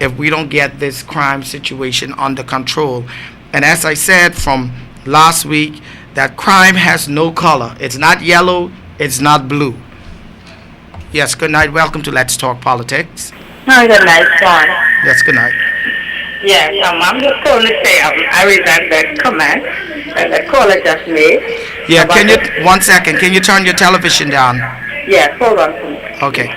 if we don't get this crime situation under control. And as I said from last week, that crime has no color. It's not yellow, it's not blue. Yes, good night. Welcome to Let's Talk Politics. Hi, good night, John. Yes, good night. Yes, I'm just calling to say I resent that comment that the caller just made. Yeah, can you, 1 second, can you turn your television down? Yes, hold on, please. Okay.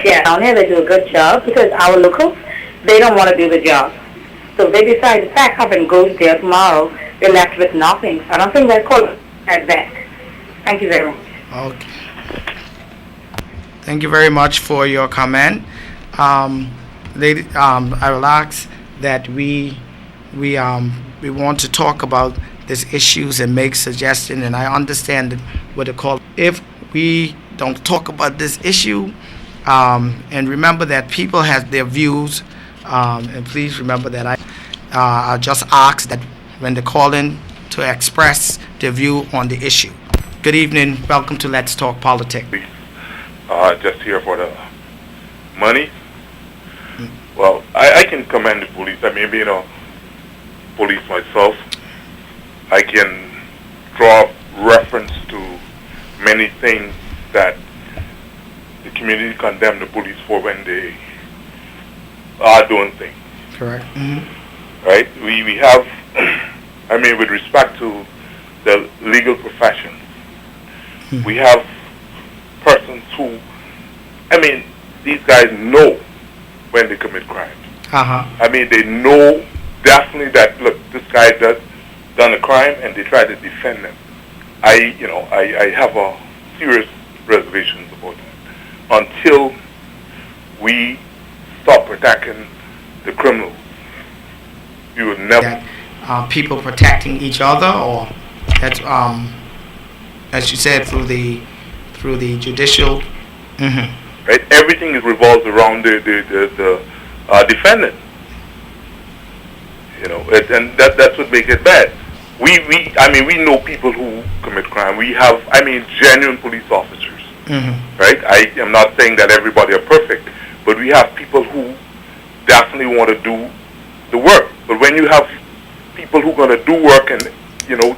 Yeah, down here they do a good job because our locals, they don't want to do the job. So if they decide to pack up and go there tomorrow, they're left with nothing. I don't think that caller had that. Thank you very much. Okay. Thank you very much for your comment. I will ask that we want to talk about these issues and make suggestions, and I understand what they call. If we don't talk about this issue, and remember that people have their views, and please remember that I just ask that when they call in to express their view on the issue. Good evening. Welcome to Let's Talk Politics. Just here for the money. Well, I can commend the police. I mean, being a police myself, I can draw reference to many things that the community condemn the police for when they are doing things. Correct. Mm-hmm. Right? We have, I mean, with respect to the legal profession, we have persons who, I mean, these guys know when they commit crimes. I mean, they know definitely that, look, this guy done a crime, and they try to defend them. I have a serious reservations about that. Until we stop protecting the criminals, we will never. People protecting each other, or that's as you said, through the judicial. Right, everything is revolves around the defendant. You know, and that's what makes it bad. I mean, we know people who commit crime. We have, I mean, genuine police officers. Right? I am not saying that everybody are perfect, but we have people who definitely want to do the work. But when you have people who are going to do work, and you know,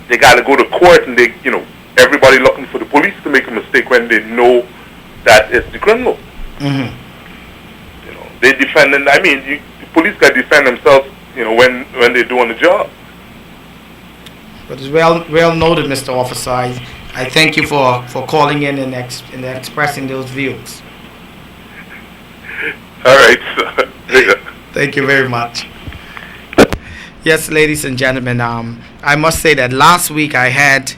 they got to go to court, and they, you know, everybody looking for the police to make a mistake when they know that it's the criminal. You know, they defend, and I mean, the police got to defend themselves. You know, when they're doing the job. But it's well noted, Mr. Officer. I thank you for calling in and expressing those views. All right. Thank you very much. Yes, ladies and gentlemen, I must say that last week I had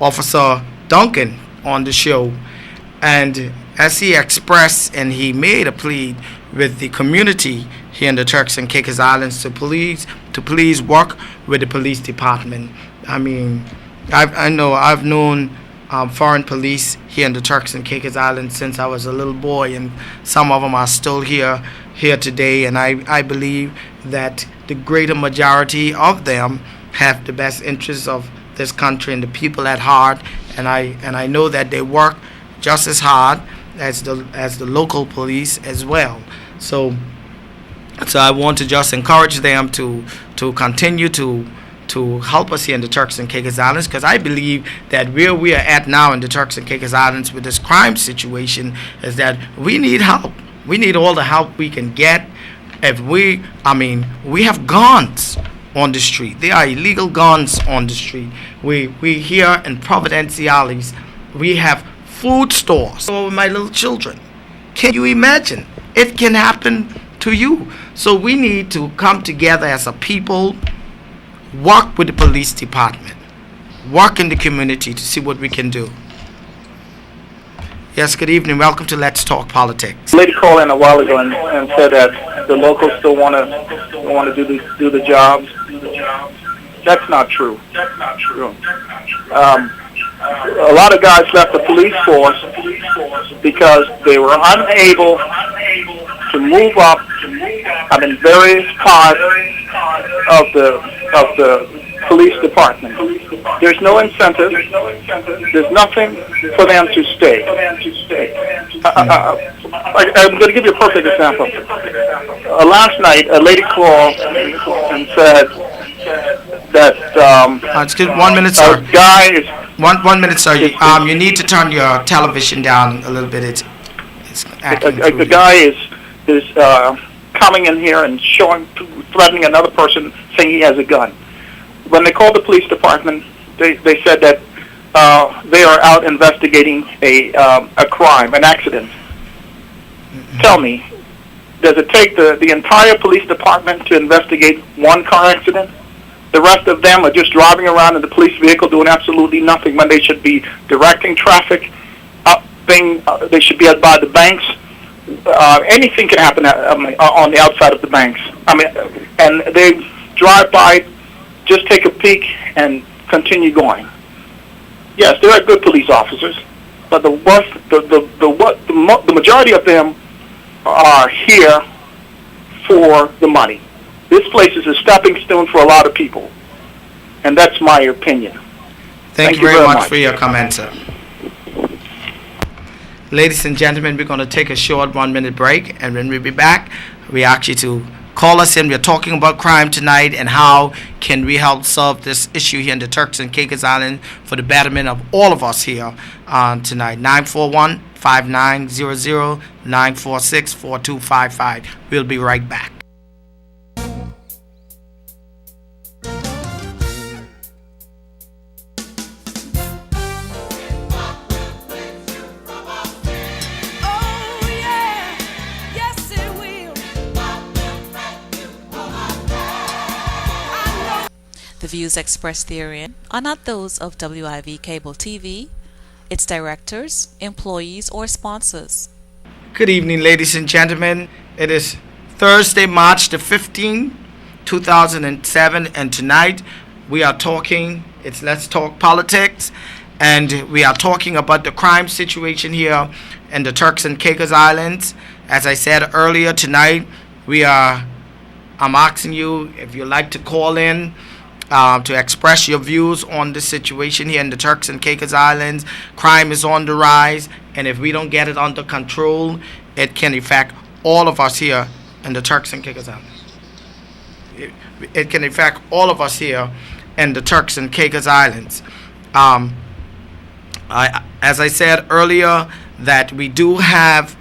Officer Duncan on the show, and as he expressed and he made a plea with the community here in the Turks and Caicos Islands to please work with the police department. I mean, I've known foreign police here in the Turks and Caicos Islands since I was a little boy, and some of them are still here today, and I believe that the greater majority of them have the best interests of this country and the people at heart, and I know that they work just as hard as the local police as well. So I want to just encourage them to continue to help us here in the Turks and Caicos Islands, because I believe that where we are at now in the Turks and Caicos Islands with this crime situation is that we need help. We need all the help we can get. We have guns on the street. There are illegal guns on the street. We here in Providenciales, we have food stores for my little children. Can you imagine? It can happen to you. So we need to come together as a people, work with the police department, work in the community to see what we can do. Yes, good evening. Welcome to Let's Talk Politics. A lady called in a while ago and said that the locals still want to do the jobs. That's not true. A lot of guys left the police force because they were unable to move up in various parts of the police department. There's no incentive. There's nothing for them to stay. I'm going to give you a perfect example. Last night, a lady called and said that excuse 1 minute, sir. a guy is... 1 minute, sir. You need to turn your television down a little bit. It's acting a guy is coming in here and threatening another person, saying he has a gun. When they called the police department, they said that they are out investigating a crime, an accident. Tell me, does it take the entire police department to investigate one car accident? The rest of them are just driving around in the police vehicle doing absolutely nothing when they should be directing traffic. They should be out by the banks. Anything can happen on the outside of the banks. And they drive by, just take a peek, and continue going. Yes, there are good police officers, but the majority of them are here for the money. This place is a stepping stone for a lot of people, and that's my opinion. Thank you very much for your comment, sir. Ladies and gentlemen, we're going to take a short 1 minute break, and when we be back, we ask you to call us in. We're talking about crime tonight and how can we help solve this issue here in the Turks and Caicos Island for the betterment of all of us here tonight. 941-5900, 946-4255. We'll be right back. The views expressed therein are not those of WIV Cable TV, its directors, employees, or sponsors. Good evening, ladies and gentlemen. It is Thursday, March the 15th, 2007, and tonight we are talking, it's Let's Talk Politics, and we are talking about the crime situation here in the Turks and Caicos Islands. As I said earlier, tonight I'm asking you if you'd like to call in to express your views on the situation here in the Turks and Caicos Islands. Crime is on the rise, and if we don't get it under control, it can affect all of us here in the Turks and Caicos Islands. It can affect all of us here in the Turks and Caicos Islands. As I said earlier, that I do have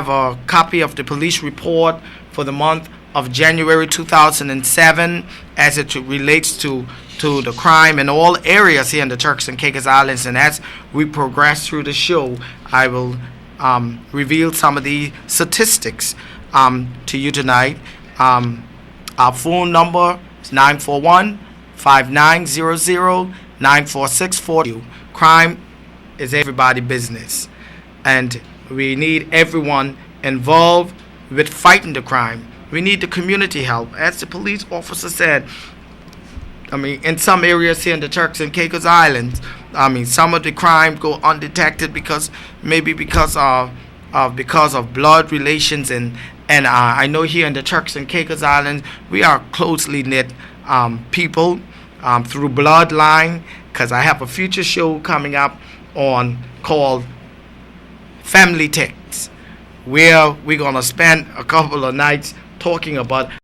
a copy of the police report for the month of January 2007 as it relates to the crime in all areas here in the Turks and Caicos Islands. And as we progress through the show, I will reveal some of the statistics to you tonight. Our phone number is 941-5900-9464. Crime is everybody's business, and we need everyone involved with fighting the crime. We need the community help. As the police officer said, in some areas here in the Turks and Caicos Islands, some of the crime go undetected because of blood relations, and I know here in the Turks and Caicos Islands we are closely knit people through bloodline. Because I have a future show coming up called Family Ticks, where we're gonna spend a couple of nights talking about